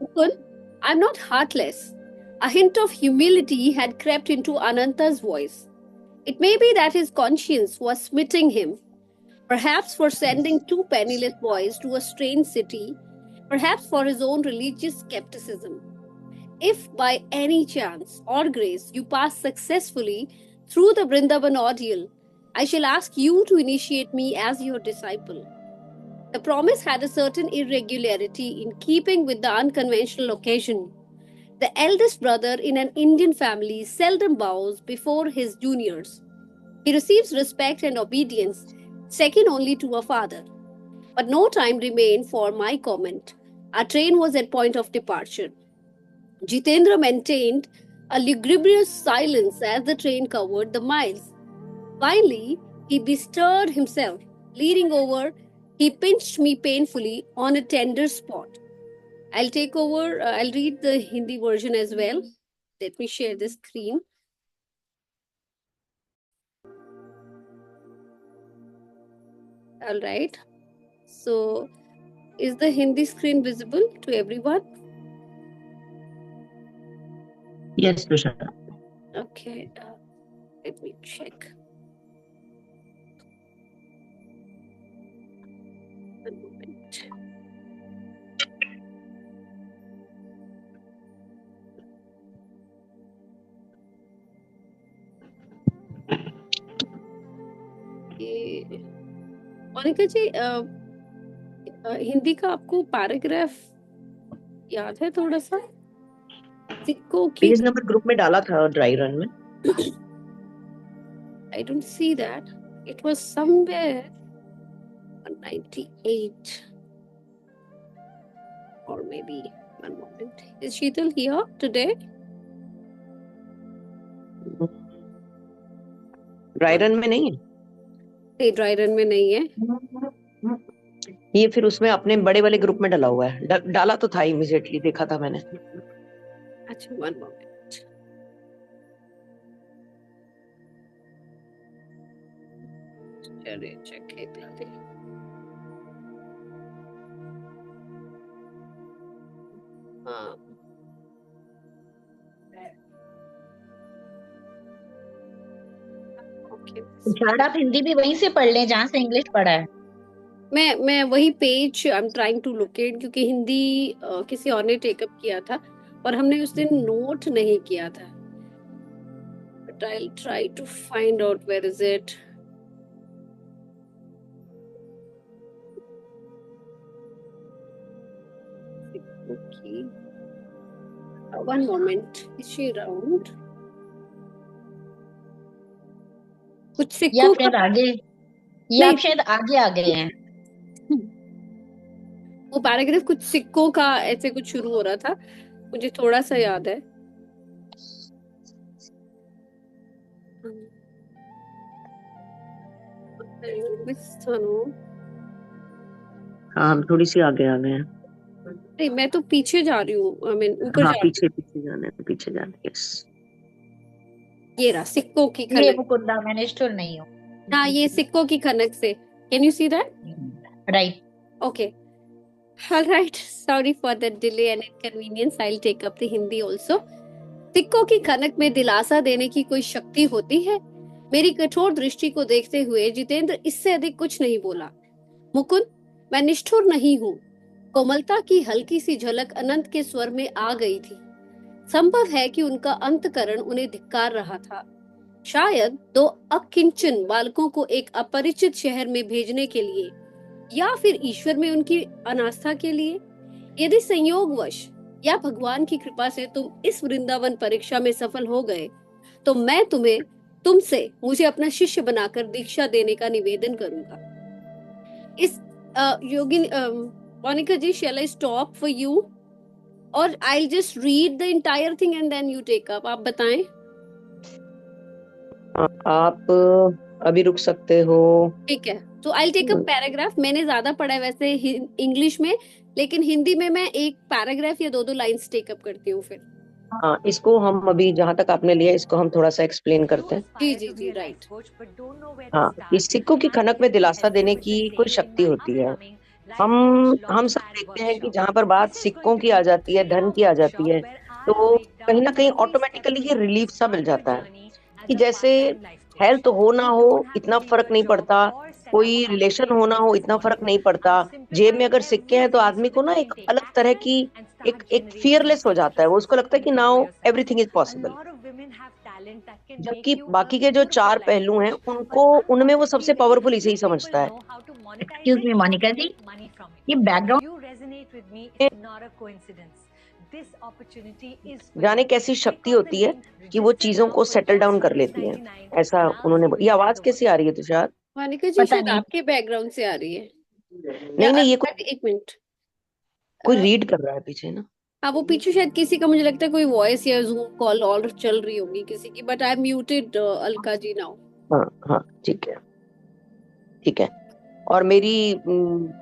Mukund, I'm not heartless. A hint of humility had crept into Ananta's voice. It may be that his conscience was smiting him, perhaps for sending two penniless boys to a strange city, perhaps for his own religious skepticism. If by any chance or grace you pass successfully through the Vrindavan ordeal, I shall ask you to initiate me as your disciple. The promise had a certain irregularity in keeping with the unconventional occasion. The eldest brother in an Indian family seldom bows before his juniors. He receives respect and obedience, second only to a father. But no time remained for my comment. Our train was at point of departure. Jitendra maintained a lugubrious silence as the train covered the miles. Finally, he bestirred himself. Leaning over, he pinched me painfully on a tender spot. I'll take over, I'll read the Hindi version as well. Let me share the screen. All right. So, is the Hindi screen visible to everyone? Yes, Tushar. Okay. Let me check. One moment. ये मोनिका जी हिंदी का आपको paragraph याद है थोड़ा सा? सिक्कों की page number group में डाला था ड्राई रन में. I don't see that. It was somewhere 198 or maybe one moment. Is Sheetal here today? Dry run में नहीं है. नहीं, ड्राई रन में नहीं है. ये फिर उसमें अपने बड़े वाले ग्रुप में डाला हुआ है. डाला तो था, इमीडिएटली देखा था मैंने. अच्छा, one moment. चलिए check it out. हाँ. Okay. तुषार, आप हिंदी भी वहीं से पढ़ लें जहाँ से इंग्लिश पढ़ा है. मैं वही page I am trying to locate, क्योंकि हिंदी किसी और ने टेकअप किया था और हमने उस दिन नोट नहीं किया था. But I will try to find out where is it. Okay, one moment. Is she around? कुछ या सिक्कों शायद का आगे, या आप शायद आगे आ गए हैं. वो पैराग्राफ कुछ सिक्कों का ऐसे कुछ शुरू हो रहा था, मुझे थोड़ा सा याद है. हाँ, हम थोड़ी सी आगे आ गए हैं. नहीं, मैं तो पीछे जा रही हूँ. आई मीन ऊपर हाँ, जा. पीछे जाना है, पीछे जाना है. यस, ये रहा सिक्कों की ये खनक. मुकुंदा, मैं निष्ठुर नहीं हूँ. हाँ, ये सिक्कों की खनक से. Can you see that? Right. Okay. All right. Sorry for the delay and inconvenience. I'll take up the Hindi also. सिक्कों की खनक में दिलासा देने की कोई शक्ति होती है? मेरी कठोर दृष्टि को देखते हुए जितेंद्र इससे अधिक कुछ नहीं बोला. मुकुंद, मैं निष्ठुर नहीं हूँ. कोमलता की हल्की सी झलक अनंत के स्वर में आ गई थी. संभव है कि उनका अंतकरण उन्हें धिक्कार रहा था. शायद दो अकिंचन बालकों को एक अपरिचित शहर में भेजने के लिए, या फिर ईश्वर में उनकी अनास्था के लिए. यदि संयोगवश या भगवान की कृपा से तुम इस वृंदावन परीक्षा में सफल हो गए, तो मैं तुमसे मुझे अपना शिष्य बनाकर दीक्षा देने का निवेदन करूंगा. इस योगिन Monika ji, shall I stop for you और I just read the entire thing and then you take up? आप बताएं. आप अभी रुक सकते हो. ठीक है, तो आई टेक अ पैराग्राफ. मैंने ज्यादा पढ़ा है वैसे इंग्लिश में, लेकिन हिंदी में मैं एक पैराग्राफ या दो लाइंस टेकअप करती हूँ फिर. हाँ, इसको हम अभी जहाँ तक आपने लिया इसको हम थोड़ा सा एक्सप्लेन करते हैं. जी जी जी, राइट. हाँ, इस सिक्कों की खनक में दिलासा देने की कोई शक्ति होती है. हम सब देखते हैं कि जहां पर बात सिक्कों की आ जाती है, धन की आ जाती है, तो कहीं ना कहीं ऑटोमेटिकली ये रिलीफ सा मिल जाता है कि जैसे हेल्थ हो ना हो इतना फर्क नहीं पड़ता, कोई रिलेशन हो ना हो इतना फर्क नहीं पड़ता, जेब में अगर सिक्के हैं तो आदमी को ना एक अलग तरह की एक एक फियरलेस हो जाता है, वो उसको लगता है कि नाउ एवरीथिंग इज पॉसिबल। जबकि बाकी के जो चार पहलू हैं उनको, उनमें वो सबसे पावरफुल इसे ही समझता है। एक्सक्यूज मी मोनिका जी, ये बैकग्राउंड जाने कैसी शक्ति होती है कि वो चीजों को सेटल डाउन कर लेती है, ऐसा उन्होंने। ये आवाज कैसी आ रही है तुषार? मोनिका जी पता शायद नहीं। आपके बैकग्राउंड से आ रही है। नहीं नहीं, ये एक मिनट। कोई रीड कर रहा है पीछे ना। हाँ, वो पीछे शायद किसी का, मुझे लगता है कोई वॉइस या जूम कॉल और चल रही होगी किसी की, but I muted Alka ji now. हाँ हाँ, ठीक है ठीक है। और मेरी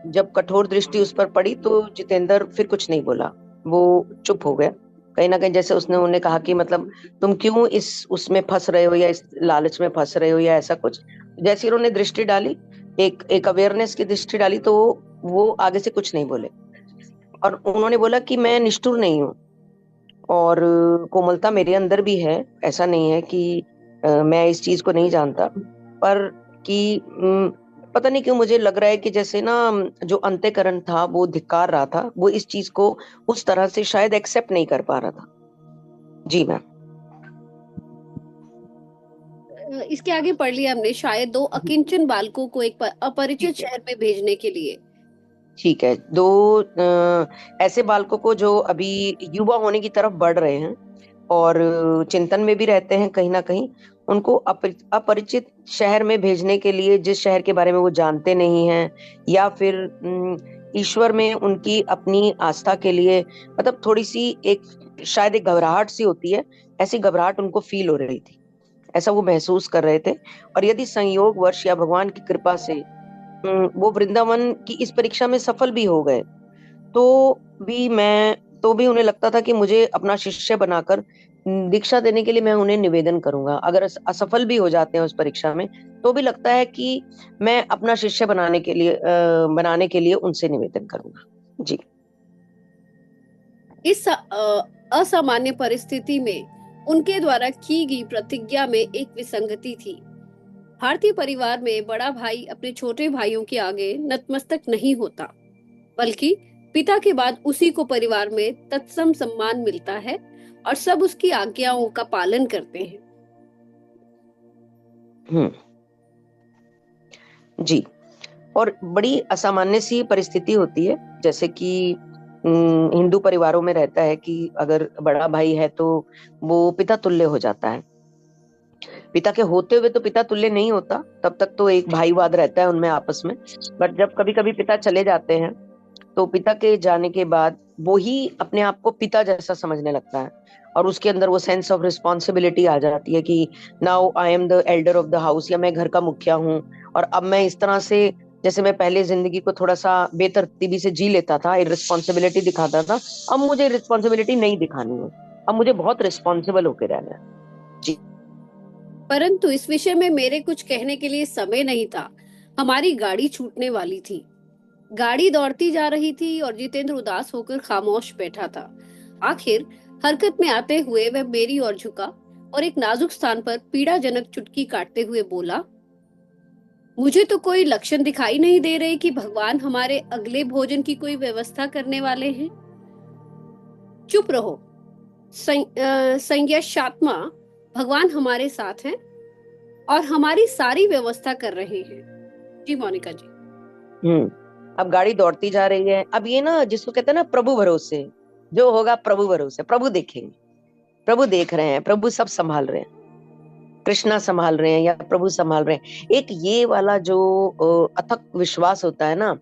जब कठोर दृष्टि उस पर पड़ी तो जितेंद्र फिर कुछ नहीं बोला, वो चुप हो गया। कहीं ना कहीं जैसे उसने उन्हें कहा कि मतलब तुम क्यों इस उसमें फंस रहे हो या इस लालच में फंस रहे हो या ऐसा कुछ। जैसे उन्होंने दृष्टि डाली, एक एक अवेयरनेस की दृष्टि डाली, तो वो आगे से कुछ नहीं बोले। और उन्होंने बोला कि मैं निष्ठुर नहीं हूँ, और कोमलता मेरे अंदर भी है, ऐसा नहीं है कि मैं इस चीज को नहीं जानता, पर कि पता नहीं क्यों मुझे लग रहा है कि जैसे ना जो अंतःकरण था वो धिक्कार रहा था, वो इस चीज को उस तरह से शायद एक्सेप्ट नहीं कर पा रहा था। जी मैम। इसके आगे पढ़ लिया हमने, शायद दो अकिंचन बालकों को एक अपरिचित ठीक है शहर में भेजने के लिए। ठीक है, दो ऐसे बालकों को जो अभी युवा होने की तरफ बढ़ रहे हैं और चिंतन में भी रहते हैं कहीं ना कहीं, उनको अपरिचित शहर में भेजने के लिए, जिस शहर के बारे में वो जानते नहीं हैं, या फिर ईश्वर में उनकी अपनी आस्था के लिए, मतलब थोड़ी सी एक शायद एक घबराहट सी होती है, ऐसी घबराहट उनको फील हो रही थी, ऐसा वो महसूस कर रहे थे। और यदि संयोग वर्ष या भगवान की कृपा से वो वृंदावन की इस परीक्षा में सफल भी हो गए, तो भी उन्हें लगता था कि मुझे अपना शिष्य बनाकर दीक्षा देने के लिए मैं उन्हें निवेदन करूंगा। अगर असफल भी हो जाते हैं उस परीक्षा में, तो भी लगता है कि मैं अपना शिष्य बनाने के लिए उनसे निवेदन करूंगा। जी। इस असामान्य परिस्थिति में उनके द्वारा की गई प्रतिज्ञा में एक विसंगति थी। भारतीय परिवार में बड़ा भाई अपने छोटे भाइयों के आगे नतमस्तक नहीं होता, बल्कि पिता के बाद उसी को परिवार में तत्सम सम्मान मिलता है और सब उसकी आज्ञाओं का पालन करते हैं। हम्म। जी। और बड़ी असामान्य सी परिस्थिति होती है, जैसे कि हिंदू परिवारों में रहता है कि अगर बड़ा भाई है तो वो पिता तुल्य हो जाता है। पिता के होते हुए तो पिता तुल्य नहीं होता, तब तक तो एक भाईवाद रहता है उनमें आपस में। बट जब कभी कभी पिता चले जाते हैं, तो पिता के जाने के बाद वो ही अपने आप को पिता जैसा समझने लगता है, और उसके अंदर वो सेंस ऑफ रिस्पॉन्सिबिलिटी आ जाती है कि now I am the Elder of the house, या मैं घर का मुखिया हूँ। और अब मैं इस तरह से, जैसे मैं पहले जिंदगी को थोड़ा सा बेतरतीबी से जी लेता था, रिस्पॉन्सिबिलिटी दिखाता था, अब मुझे रिस्पॉन्सिबिलिटी नहीं दिखानी है, अब मुझे बहुत रिस्पॉन्सिबल होकर रहना है। जी। परंतु इस विषय में मेरे कुछ कहने के लिए समय नहीं था। हमारी गाड़ी छूटने वाली थी। गाड़ी दौड़ती जा रही थी और जितेंद्र उदास होकर खामोश बैठा था। आखिर हरकत में आते हुए वह मेरी ओर झुका और एक नाजुक स्थान पर पीड़ाजनक चुटकी काटते हुए बोला, मुझे तो कोई लक्षण दिखाई नहीं दे रहे कि भगवान हमारे अगले भोजन की कोई व्यवस्था करने वाले हैं। चुप रहो संयशात्मा, भगवान हमारे साथ हैं और हमारी सारी व्यवस्था कर रहे हैं। जी मोनिका जी। अब गाड़ी दौड़ती जा रही है। अब ये ना जिसको कहते हैं ना प्रभु भरोसे, जो होगा प्रभु भरोसे, प्रभु देखेंगे, प्रभु देख रहे हैं, प्रभु सब संभाल रहे हैं, कृष्णा संभाल रहे हैं या प्रभु संभाल रहे हैं। एक ये वाला जो अथक विश्वास होता है ना,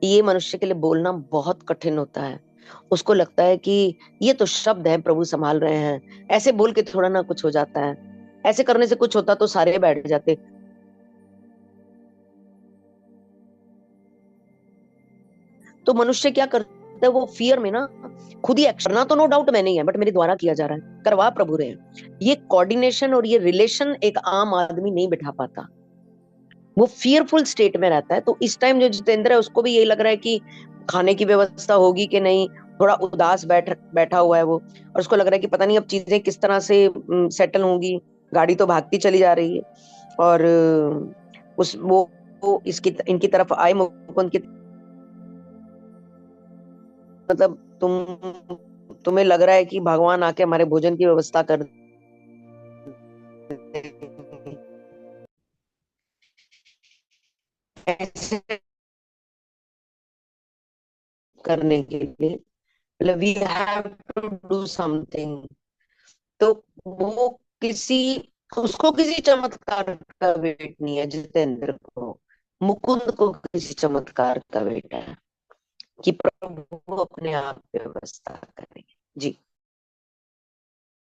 ये मनुष्य के लिए बोलना बहुत कठिन होता है। उसको लगता है कि ये तो शब्द है, प्रभु संभाल रहे हैं, ऐसे बोल के थोड़ा ना कुछ हो जाता है, ऐसे करने से कुछ होता तो सारे बैठ जाते। तो मनुष्य क्या करता है, वो फियर में ना खुद ही एक्शन, करना तो नो डाउट मैं नहीं है, बट मेरे द्वारा किया जा रहा है, करवा प्रभु रहे हैं। ये कोऑर्डिनेशन और ये रिलेशन एक आम आदमी नहीं बिठा पाता। वो फियरफुल स्टेट में रहता है। तो इस टाइम जो जितेंद्र है उसको भी यही लग रहा है कि खाने की व्यवस्था होगी कि नहीं, थोड़ा उदास बैठा हुआ है वो, और उसको लग रहा है कि पता नहीं अब चीजें किस तरह से सेटल होंगी। गाड़ी तो भागती चली जा रही है, और उस वो इसकी इनकी तरफ आए, मुकुंद की, मतलब तुम्हें लग रहा है कि भगवान आके हमारे भोजन की व्यवस्था कर देंगे। ऐसे करने के लिए, मतलब we have to do something. तो वो किसी उसको किसी चमत्कार का वेट नहीं है जितेंद्र को, मुकुंद को किसी चमत्कार का वेट है कि प्रभु अपने आप व्यवस्था करेंगे। जी।